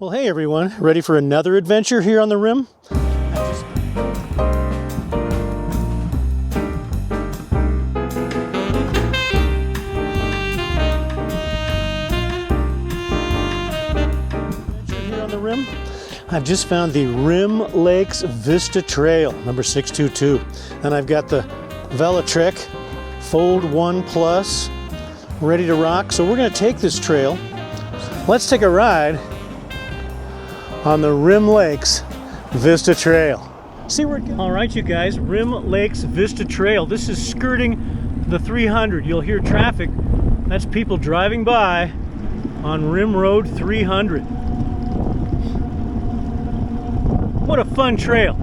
Well, hey everyone, ready for another adventure here on the Rim? Here on the Rim, I've just found the Rim Lakes Vista Trail, number 622. And I've got the Velotrek Fold 1 Plus ready to rock. So we're going to take this trail. Let's take a ride on the Rim Lakes Vista Trail. See where it goes. All right, you guys, Rim Lakes Vista Trail. This is skirting the 300. You'll hear traffic. That's people driving by on Rim Road 300. What a fun trail.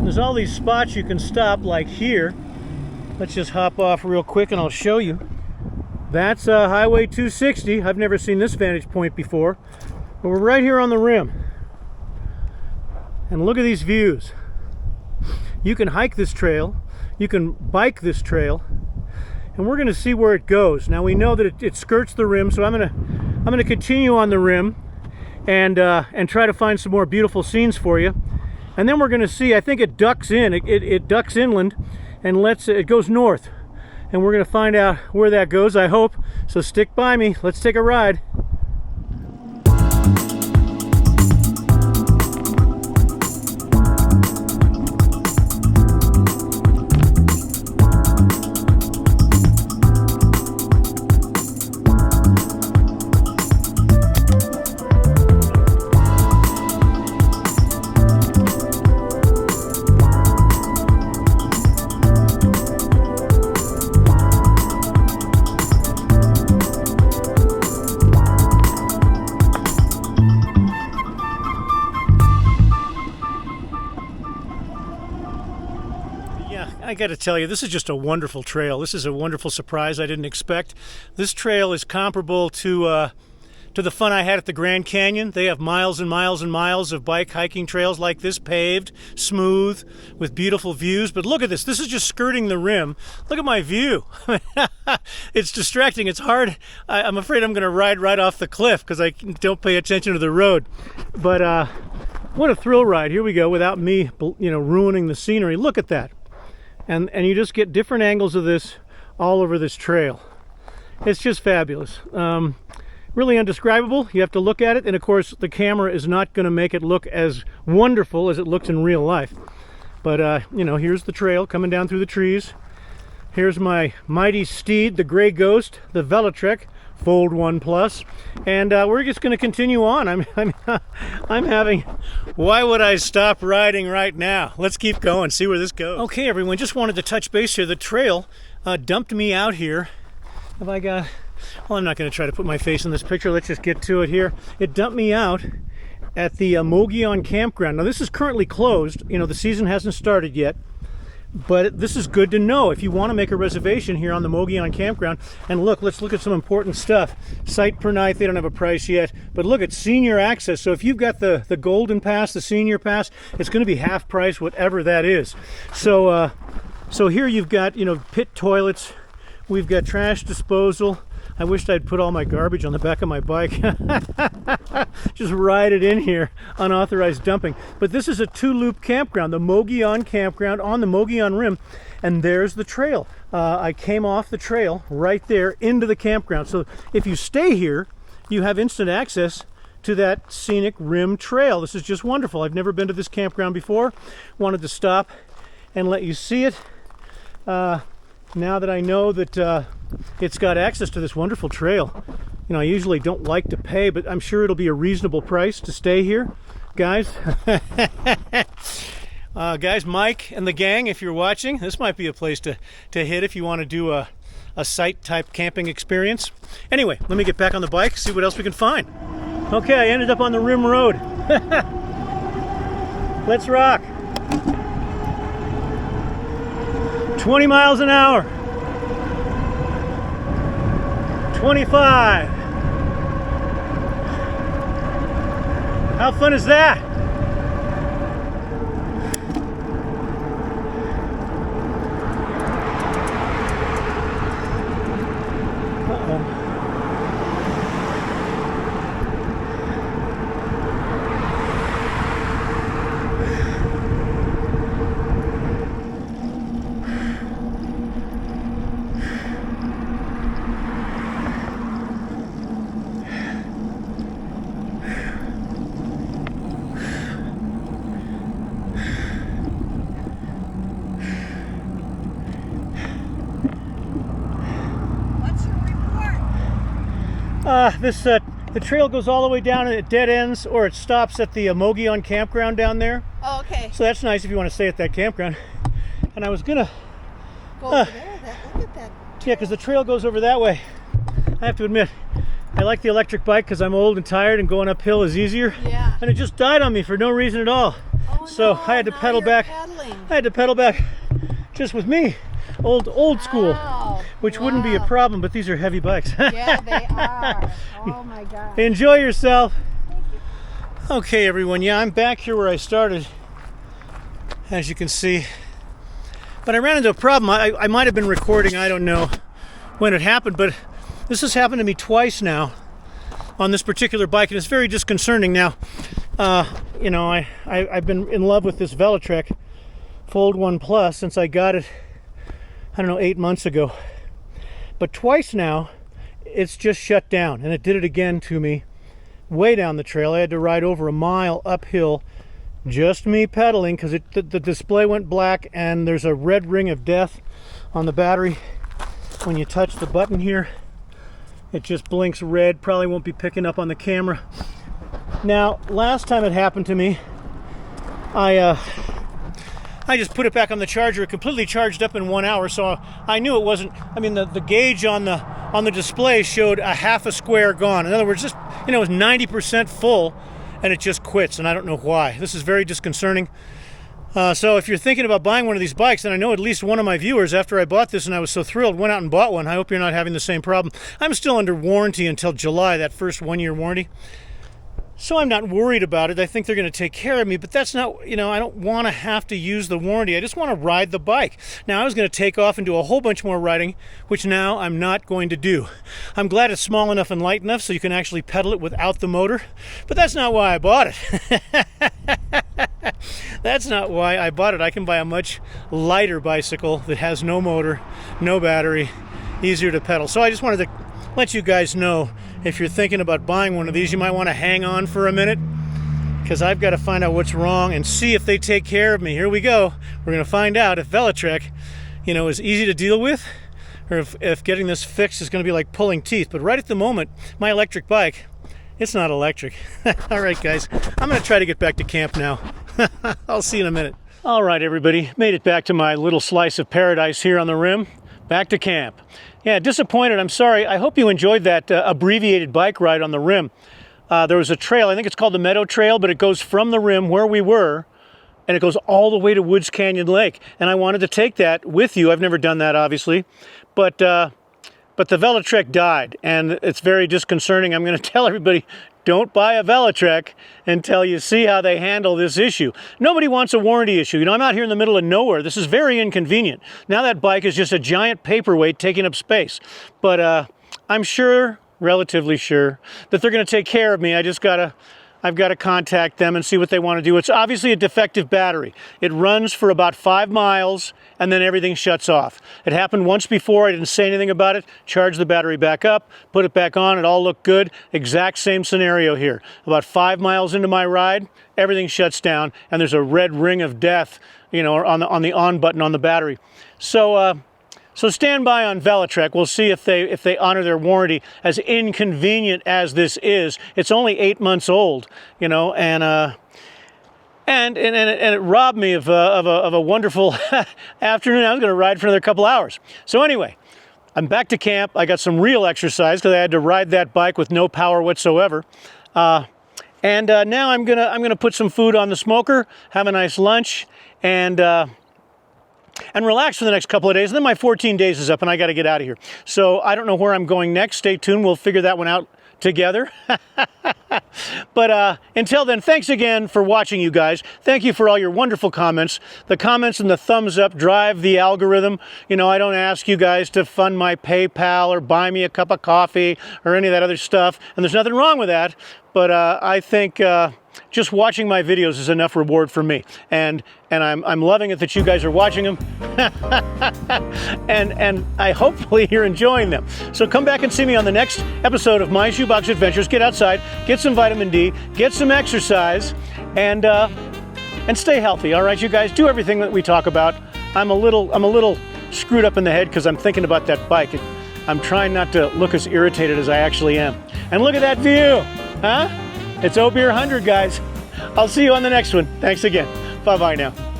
There's all these spots you can stop, like here. Let's just hop off real quick and I'll show you. That's Highway 260. I've never seen this vantage point before. But we're right here on the Rim. And look at these views. You can hike this trail. You can bike this trail. And we're going to see where it goes. Now we know that it skirts the Rim, so I'm going to continue on the Rim and try to find some more beautiful scenes for you. And then we're going to see, I think it ducks in. It ducks inland and it goes north. And we're going to find out where that goes, I hope. So stick by me. Let's take a ride. I got to tell you, this is just a wonderful trail. This is a wonderful surprise I didn't expect. This trail is comparable to the fun I had at the Grand Canyon. They have miles and miles and miles of bike hiking trails like this, paved, smooth, with beautiful views. But look at this. This is just skirting the Rim. Look at my view. It's distracting. It's hard. I'm afraid I'm going to ride right off the cliff because I don't pay attention to the road. But what a thrill ride. Here we go without me, ruining the scenery. Look at that. And you just get different angles of this all over this trail. It's just fabulous. Really indescribable. You have to look at it, and of course the camera is not going to make it look as wonderful as it looks in real life. But here's the trail coming down through the trees. Here's my mighty steed, the Gray Ghost, the Velotrek Fold 1 Plus, and we're just going to continue on. I'm having, why would I stop riding right now? Let's keep going, see where this goes. Okay, everyone, just wanted to touch base here. The trail dumped me out here. Have I got, well, I'm not going to try to put my face in this picture. Let's just get to it here. It dumped me out at the Mogon Campground. Now, this is currently closed. The season hasn't started yet. But this is good to know if you want to make a reservation here on the Mogon Campground. And look, let's look at some important stuff. Site per night, they don't have a price yet. But look at senior access. So if you've got the golden pass, the senior pass, it's going to be half price, whatever that is. So here you've got, pit toilets. We've got trash disposal. I wished I'd put all my garbage on the back of my bike. Just ride it in here, unauthorized dumping. But this is a two-loop campground, the Mogollon Campground on the Mogollon Rim, and there's the trail. I came off the trail right there into the campground. So if you stay here, you have instant access to that scenic Rim trail. This is just wonderful. I've never been to this campground before. Wanted to stop and let you see it. Now that I know that it's got access to this wonderful trail. I usually don't like to pay, but I'm sure it'll be a reasonable price to stay here. Guys, Mike and the gang, if you're watching, this might be a place to hit if you want to do a site-type camping experience. Anyway, let me get back on the bike, see what else we can find. Okay, I ended up on the Rim Road. Let's rock. 20 miles an hour. 25. How fun is that? The trail goes all the way down and it dead ends, or it stops at the Mogollon Campground down there. Oh, okay. So that's nice if you want to stay at that campground. And I was gonna go over there. Look at that. Yeah, because the trail goes over that way. I have to admit, I like the electric bike because I'm old and tired and going uphill is easier. Yeah. And it just died on me for no reason at all. Oh, so no, I had to pedal back. Pedaling. I had to pedal back just with me. Old school. Which wouldn't be a problem, but these are heavy bikes. Yeah, they are. Oh my God. Enjoy yourself. Thank you. Okay, everyone. Yeah, I'm back here where I started, as you can see. But I ran into a problem. I might have been recording. I don't know when it happened, but this has happened to me twice now on this particular bike, and it's very disconcerting. Now, you know, I've been in love with this Velotrek Fold 1 Plus since I got it, I don't know, 8 months ago. But twice now, it's just shut down, and it did it again to me way down the trail. I had to ride over a mile uphill, just me pedaling, because the display went black, and there's a red ring of death on the battery. When you touch the button here, it just blinks red. Probably won't be picking up on the camera. Now, last time it happened to me, I just put it back on the charger. It completely charged up in 1 hour, so I knew it wasn't. I mean, the gauge on the display showed a half a square gone. In other words, just, you know, it was 90% full, and it just quits, and I don't know why. This is very disconcerting. So if you're thinking about buying one of these bikes, and I know at least one of my viewers, after I bought this and I was so thrilled, went out and bought one. I hope you're not having the same problem. I'm still under warranty until July, that first 1-year warranty. So I'm not worried about it. I think they're going to take care of me, but that's not, you know, I don't want to have to use the warranty. I just want to ride the bike. Now, I was going to take off and do a whole bunch more riding, which now I'm not going to do. I'm glad it's small enough and light enough so you can actually pedal it without the motor, but that's not why I bought it. That's not why I bought it. I can buy a much lighter bicycle that has no motor, no battery, easier to pedal. So I just wanted to let you guys know, if you're thinking about buying one of these, you might want to hang on for a minute, because I've got to find out what's wrong and see if they take care of me. Here we go. We're going to find out if Velotrek, you know, is easy to deal with, or if getting this fixed is going to be like pulling teeth. But right at the moment, my electric bike, it's not electric. All right, guys, I'm going to try to get back to camp now. I'll see you in a minute. All right, everybody, made it back to my little slice of paradise here on the rim. Back to camp. Yeah, disappointed. I'm sorry. I hope you enjoyed that abbreviated bike ride on the rim. There was a trail, I think it's called the Meadow Trail, but it goes from the rim where we were, and it goes all the way to Woods Canyon Lake. And I wanted to take that with you. I've never done that, obviously. But the Velotrek died, and it's very disconcerting. I'm going to tell everybody, don't buy a Velotrek until you see how they handle this issue. Nobody wants a warranty issue. You know, I'm out here in the middle of nowhere. This is very inconvenient. Now that bike is just a giant paperweight taking up space. But I'm sure, relatively sure, that they're going to take care of me. I've got to contact them and see what they want to do. It's obviously a defective battery. It runs for about 5 miles and then everything shuts off. It happened once before. I didn't say anything about it. Charged the battery back up, put it back on. It all looked good. Exact same scenario here. About 5 miles into my ride, everything shuts down and there's a red ring of death, you know, on the on button on the battery. So stand by on Velotrek. We'll see if they honor their warranty. As inconvenient as this is, it's only 8 months old, you know, and it robbed me of a wonderful afternoon. I was going to ride for another couple hours. So anyway, I'm back to camp. I got some real exercise because I had to ride that bike with no power whatsoever. Now I'm gonna put some food on the smoker, have a nice lunch, and relax for the next couple of days. And then my 14 days is up and I got to get out of here. So I don't know where I'm going next. Stay tuned. We'll figure that one out together. But until then, thanks again for watching, you guys. Thank you for all your wonderful comments. The comments and the thumbs up drive the algorithm. You know, I don't ask you guys to fund my PayPal or buy me a cup of coffee or any of that other stuff. And there's nothing wrong with that. But I think just watching my videos is enough reward for me, and I'm loving it that you guys are watching them, and I hopefully you're enjoying them. So come back and see me on the next episode of My Shoebox Adventures. Get outside, get some vitamin D, get some exercise, and stay healthy. All right, you guys, do everything that we talk about. I'm a little screwed up in the head because I'm thinking about that bike. I'm trying not to look as irritated as I actually am. And look at that view, huh? It's Obeer 100, guys. I'll see you on the next one. Thanks again. Bye-bye now.